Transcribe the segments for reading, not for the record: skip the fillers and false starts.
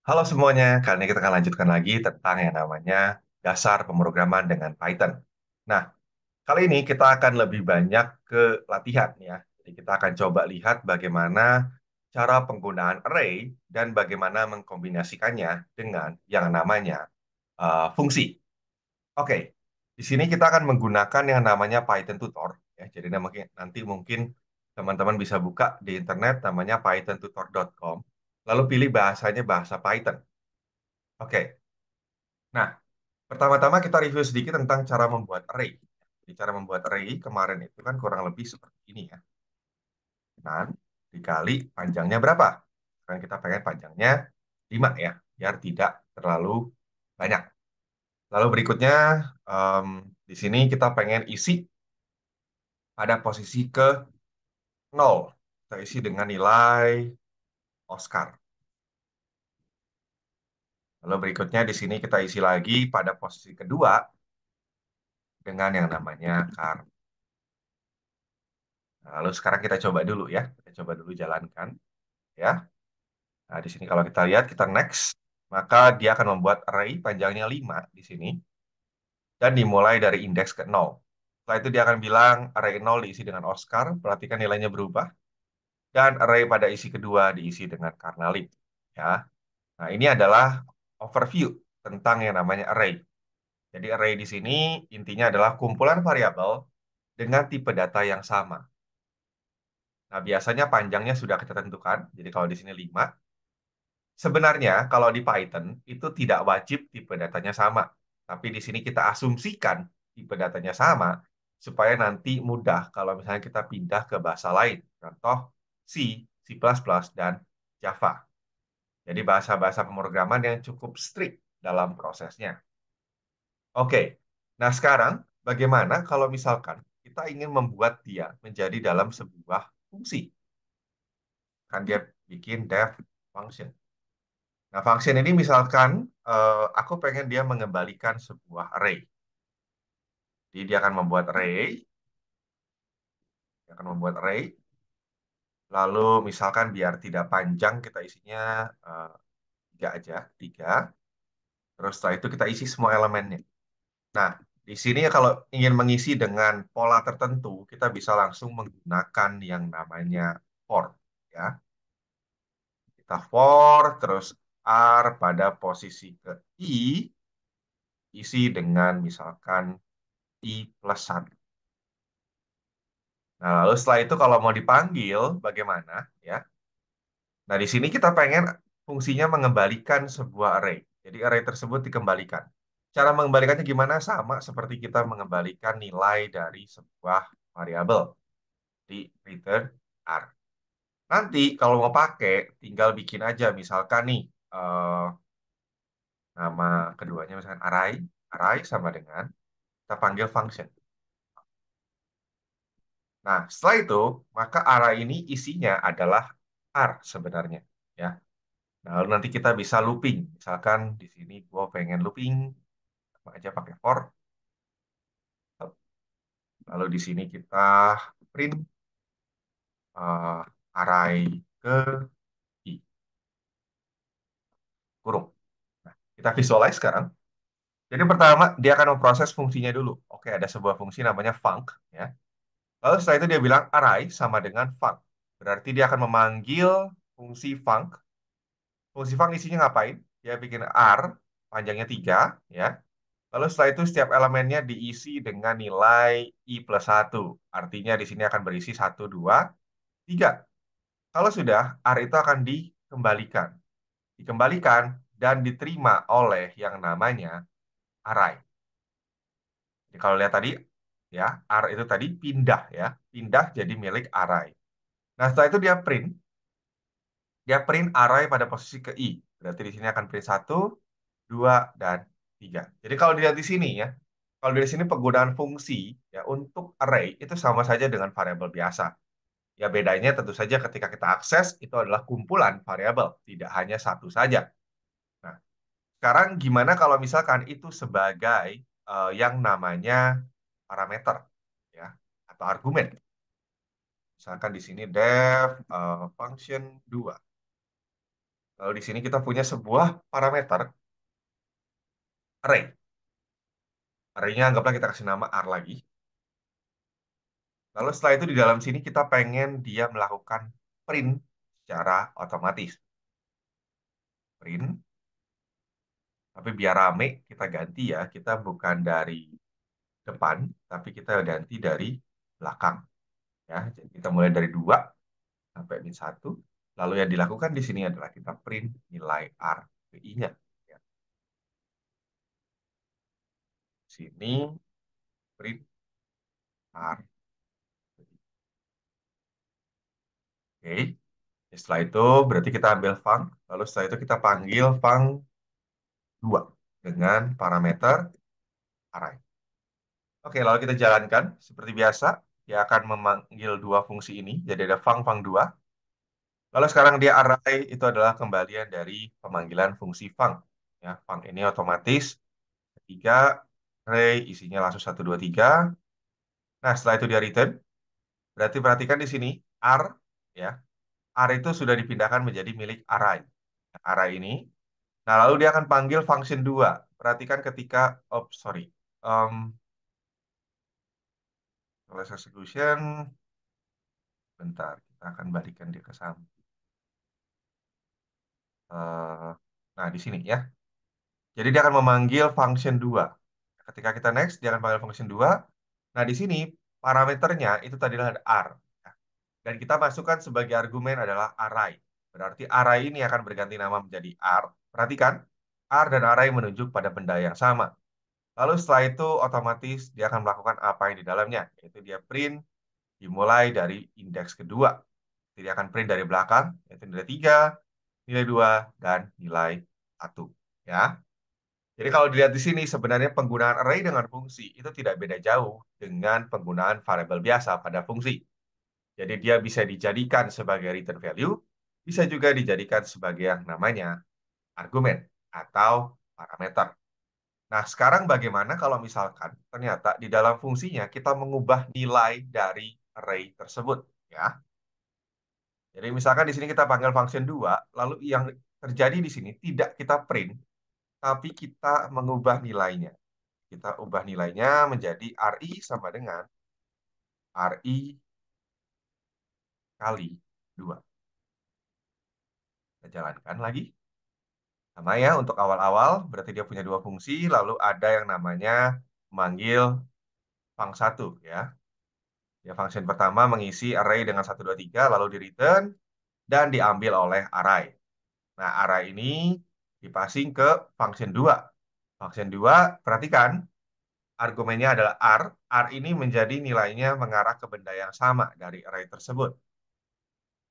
Halo semuanya, kali ini kita akan lanjutkan lagi tentang yang namanya dasar pemrograman dengan Python. Nah, kali ini kita akan lebih banyak ke latihan ya. Jadi kita akan coba lihat bagaimana cara penggunaan array dan bagaimana mengkombinasikannya dengan yang namanya fungsi. Oke, di sini kita akan menggunakan yang namanya Python tutor ya. Jadi nanti mungkin teman-teman bisa buka di internet namanya pythontutor.com, lalu pilih bahasanya bahasa Python. Oke. Nah, pertama-tama kita review sedikit tentang cara membuat array. Jadi cara membuat array kemarin itu kan kurang lebih seperti ini ya. Dan dikali panjangnya berapa? Sekarang kita pengen panjangnya 5 ya, biar tidak terlalu banyak. Lalu berikutnya, em, di sini kita pengen isi pada posisi ke 0. Kita isi dengan nilai Oscar. Lalu berikutnya di sini kita isi lagi pada posisi kedua dengan yang namanya car. Nah, lalu sekarang kita coba dulu ya. Kita coba dulu jalankan ya. Nah, di sini kalau kita lihat, kita next, maka dia akan membuat array panjangnya 5 di sini, dan dimulai dari indeks ke 0. Setelah itu dia akan bilang array 0 diisi dengan Oscar, perhatikan nilainya berubah, dan array pada isi kedua diisi dengan Karnalim. Ya. Nah, ini adalah overview tentang yang namanya array. Jadi array di sini intinya adalah kumpulan variabel dengan tipe data yang sama. Nah, biasanya panjangnya sudah kita tentukan. Jadi kalau di sini 5. Sebenarnya kalau di Python itu tidak wajib tipe datanya sama, tapi di sini kita asumsikan tipe datanya sama supaya nanti mudah kalau misalnya kita pindah ke bahasa lain. Contoh C, C++, dan Java. Jadi bahasa-bahasa pemrograman yang cukup strict dalam prosesnya. Oke, nah sekarang bagaimana kalau misalkan kita ingin membuat dia menjadi dalam sebuah fungsi? Kan dia bikin def function. Nah, function ini misalkan aku pengen dia mengembalikan sebuah array. Jadi dia akan membuat array, dia akan membuat array, lalu misalkan biar tidak panjang kita isinya eh, 3 aja, 3. Terus setelah itu kita isi semua elemennya. Nah, di sini kalau ingin mengisi dengan pola tertentu, kita bisa langsung menggunakan yang namanya for. Ya, kita for, terus R pada posisi ke I, isi dengan misalkan I plus 1. Nah, lalu setelah itu kalau mau dipanggil, bagaimana? Ya. Nah, di sini kita pengen fungsinya mengembalikan sebuah array. Jadi array tersebut dikembalikan. Cara mengembalikannya gimana? Sama seperti kita mengembalikan nilai dari sebuah variabel di return R. Nanti kalau mau pakai, tinggal bikin aja. Misalkan nih, eh, nama keduanya misalkan array. Array sama dengan kita panggil function. Nah, setelah itu, maka array ini isinya adalah R sebenarnya. Ya. Nah, lalu nanti kita bisa looping. Misalkan di sini gue pengen looping, apa aja pakai for. Lalu di sini kita print array ke I, kurung. Nah, kita visualize sekarang. Jadi pertama, dia akan memproses fungsinya dulu. Oke, ada sebuah fungsi namanya func. Ya. Lalu setelah itu dia bilang array sama dengan func. Berarti dia akan memanggil fungsi func. Fungsi func isinya ngapain? Dia bikin R, panjangnya 3, ya. Lalu setelah itu setiap elemennya diisi dengan nilai I plus 1. Artinya di sini akan berisi 1, 2, 3. Kalau sudah, R itu akan dikembalikan. Dikembalikan dan diterima oleh yang namanya array. Jadi kalau lihat tadi, ya, R itu tadi pindah ya. Pindah jadi milik array. Nah, setelah itu dia print array pada posisi ke I. Berarti di sini akan print 1, 2, dan 3. Jadi kalau dilihat di sini ya, kalau dari sini penggunaan fungsi ya untuk array itu sama saja dengan variabel biasa. Ya bedanya tentu saja ketika kita akses itu adalah kumpulan variabel, tidak hanya satu saja. Nah, sekarang gimana kalau misalkan itu sebagai yang namanya parameter ya atau argumen. Misalkan di sini def function 2. Lalu di sini kita punya sebuah parameter array. Array-nya anggaplah kita kasih nama R lagi. Lalu setelah itu di dalam sini kita pengen dia melakukan print secara otomatis. Print, tapi biar rame kita ganti ya. Kita bukan dari depan, tapi kita ganti dari belakang. Ya, jadi kita mulai dari 2 sampai min 1. Lalu yang dilakukan di sini adalah kita print nilai R ke I-nya. Ya, sini print R. Oke. Setelah itu berarti kita ambil func, lalu setelah itu kita panggil func 2 dengan parameter array. Oke, lalu kita jalankan seperti biasa. Dia akan memanggil dua fungsi ini. Jadi ada func 2. Lalu sekarang dia array itu adalah kembalian dari pemanggilan fungsi func. Ya, func ini otomatis ketiga array isinya langsung 1, 2, 3. Nah, setelah itu dia return. Berarti perhatikan di sini R ya. R itu sudah dipindahkan menjadi milik array. Array ini. Nah, lalu dia akan panggil function 2. Perhatikan ketika, oh sorry, um, proses execution, bentar, kita akan balikan dia ke samping. Eh, nah, di sini ya. Jadi dia akan memanggil function 2. Ketika kita next, dia akan panggil function 2. Nah, di sini parameternya itu tadi adalah R. Dan kita masukkan sebagai argumen adalah array. Berarti array ini akan berganti nama menjadi R. Perhatikan, R dan array menunjuk pada benda yang sama. Lalu setelah itu otomatis dia akan melakukan apa yang di dalamnya, yaitu dia print dimulai dari indeks kedua. Jadi dia akan print dari belakang, yaitu nilai 3, nilai 2, dan nilai 1. Ya. Jadi kalau dilihat di sini, sebenarnya penggunaan array dengan fungsi itu tidak beda jauh dengan penggunaan variabel biasa pada fungsi. Jadi dia bisa dijadikan sebagai return value, bisa juga dijadikan sebagai yang namanya argumen atau parameter. Nah, sekarang bagaimana kalau misalkan ternyata di dalam fungsinya kita mengubah nilai dari array tersebut, ya. Jadi misalkan di sini kita panggil function 2, lalu yang terjadi di sini tidak kita print, tapi kita mengubah nilainya. Kita ubah nilainya menjadi RI sama dengan RI kali 2. Kita jalankan lagi. Sama ya, untuk awal-awal berarti dia punya dua fungsi, lalu ada yang namanya memanggil func 1 ya. Ya, function pertama mengisi array dengan 1, 2, 3 lalu di return dan diambil oleh array. Nah, array ini dipassing ke function 2. Function 2 perhatikan, argumennya adalah R. R ini menjadi nilainya mengarah ke benda yang sama dari array tersebut.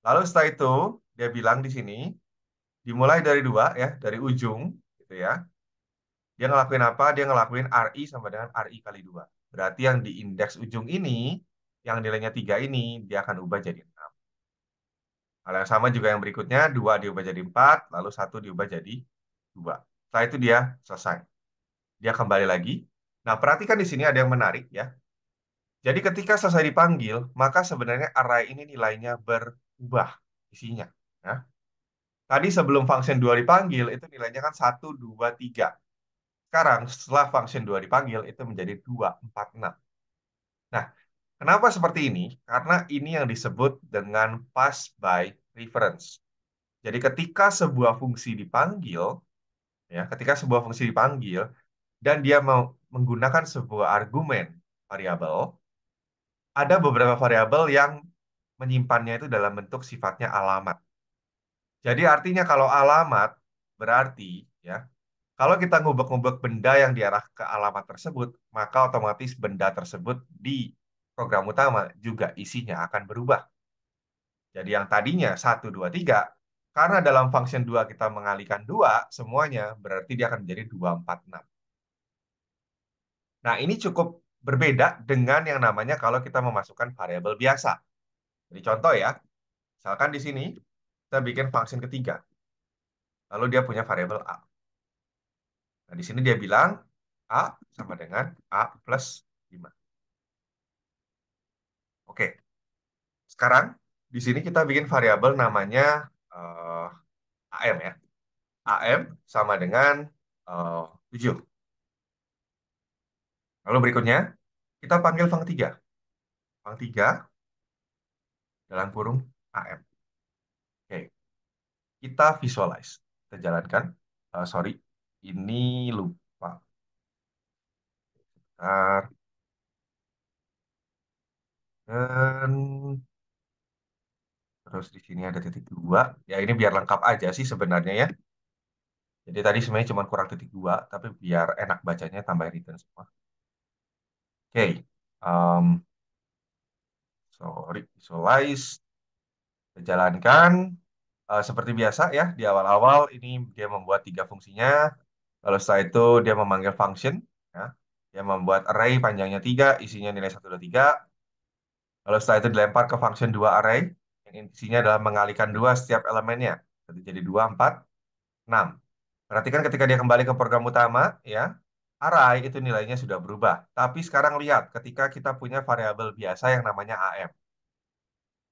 Lalu setelah itu, dia bilang di sini, dimulai dari 2 ya, dari ujung, gitu ya. Dia ngelakuin apa? Dia ngelakuin RI sama dengan RI kali 2. Berarti yang di indeks ujung ini, yang nilainya 3 ini, dia akan ubah jadi 6. Hal yang sama juga yang berikutnya, 2 diubah jadi 4, lalu 1 diubah jadi 2. Setelah itu dia selesai. Dia kembali lagi. Nah, perhatikan di sini ada yang menarik ya. Jadi ketika selesai dipanggil, maka sebenarnya array ini nilainya berubah isinya. Ya. Tadi sebelum function 2 dipanggil, itu nilainya kan 1, 2, 3. Sekarang setelah function 2 dipanggil, itu menjadi 2, 4, 6. Nah, kenapa seperti ini? Karena ini yang disebut dengan pass by reference. Jadi ketika sebuah fungsi dipanggil, ya, ketika sebuah fungsi dipanggil dan dia mau menggunakan sebuah argumen variabel, ada beberapa variabel yang menyimpannya itu dalam bentuk sifatnya alamat. Jadi artinya kalau alamat berarti ya, kalau kita ngubek-ngubek benda yang diarah ke alamat tersebut, maka otomatis benda tersebut di program utama juga isinya akan berubah. Jadi yang tadinya 1, 2, 3, karena dalam function 2 kita mengalihkan 2 semuanya, berarti dia akan menjadi 2, 4, 6. Nah, ini cukup berbeda dengan yang namanya kalau kita memasukkan variabel biasa. Jadi contoh ya, misalkan di sini kita bikin function ketiga, lalu dia punya variabel A. Nah, di sini dia bilang A sama dengan A plus 5. Oke, sekarang di sini kita bikin variabel namanya AM ya. AM sama dengan 7. Lalu berikutnya, kita panggil fang 3. Fang 3 dalam kurung AM. Oke, kita visualize. Kita jalankan. Sorry, ini lupa. Bentar. Dan terus di sini ada titik 2. Ya ini biar lengkap aja sih sebenarnya ya. Jadi tadi sebenarnya cuma kurang titik 2, tapi biar enak bacanya tambah return semua. Oke, sorry, visualize. Kita jalankan. Seperti biasa ya, di awal-awal ini dia membuat tiga fungsinya. Lalu setelah itu dia memanggil function. Ya. Dia membuat array panjangnya 3, isinya nilai 1, 2, 3. Lalu setelah itu dilempar ke function 2 array. Yang isinya adalah mengalihkan 2 setiap elemennya. Jadi 2, 4, 6. Perhatikan ketika dia kembali ke program utama, ya, array itu nilainya sudah berubah. Tapi sekarang lihat, ketika kita punya variabel biasa yang namanya AM.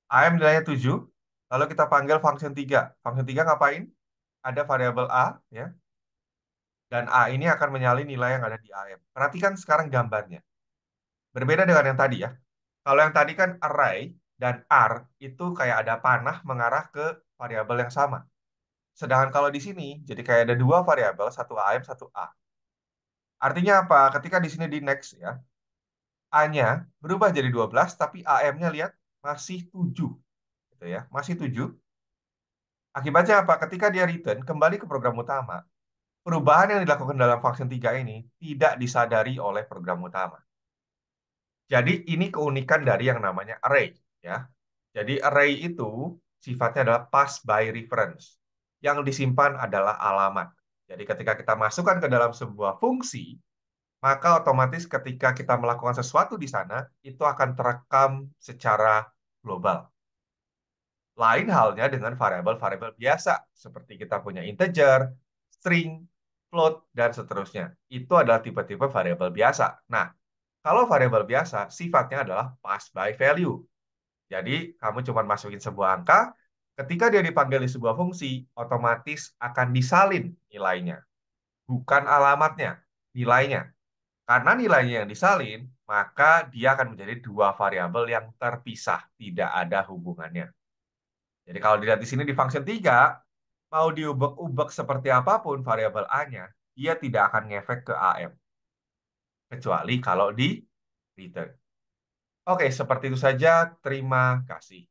AM nilainya 7, lalu kita panggil function 3. Function 3 ngapain? Ada variabel A, ya, dan A ini akan menyalin nilai yang ada di AM. Perhatikan sekarang gambarnya. Berbeda dengan yang tadi ya. Kalau yang tadi kan array dan R itu kayak ada panah mengarah ke variabel yang sama. Sedangkan kalau di sini, jadi kayak ada dua variabel, satu AM, satu A. Artinya apa? Ketika di sini di next ya, A-nya berubah jadi 12, tapi AM-nya lihat masih 7. Gitu ya, masih 7. Akibatnya apa? Ketika dia return kembali ke program utama, perubahan yang dilakukan dalam function 3 ini tidak disadari oleh program utama. Jadi ini keunikan dari yang namanya array, ya. Jadi array itu sifatnya adalah pass by reference. Yang disimpan adalah alamat. Jadi ketika kita masukkan ke dalam sebuah fungsi, maka otomatis ketika kita melakukan sesuatu di sana, itu akan terekam secara global. Lain halnya dengan variabel-variabel biasa, seperti kita punya integer, string, float, dan seterusnya. Itu adalah tipe-tipe variabel biasa. Nah, kalau variabel biasa, sifatnya adalah pass by value. Jadi, kamu cuma masukin sebuah angka, ketika dia dipanggil di sebuah fungsi, otomatis akan disalin nilainya. Bukan alamatnya, nilainya. Karena nilainya yang disalin, maka dia akan menjadi dua variabel yang terpisah, tidak ada hubungannya. Jadi kalau dilihat di sini di function 3, mau diubek-ubek seperti apapun variabel A-nya, dia tidak akan ngefek ke AM. Kecuali kalau di return. Oke, seperti itu saja. Terima kasih.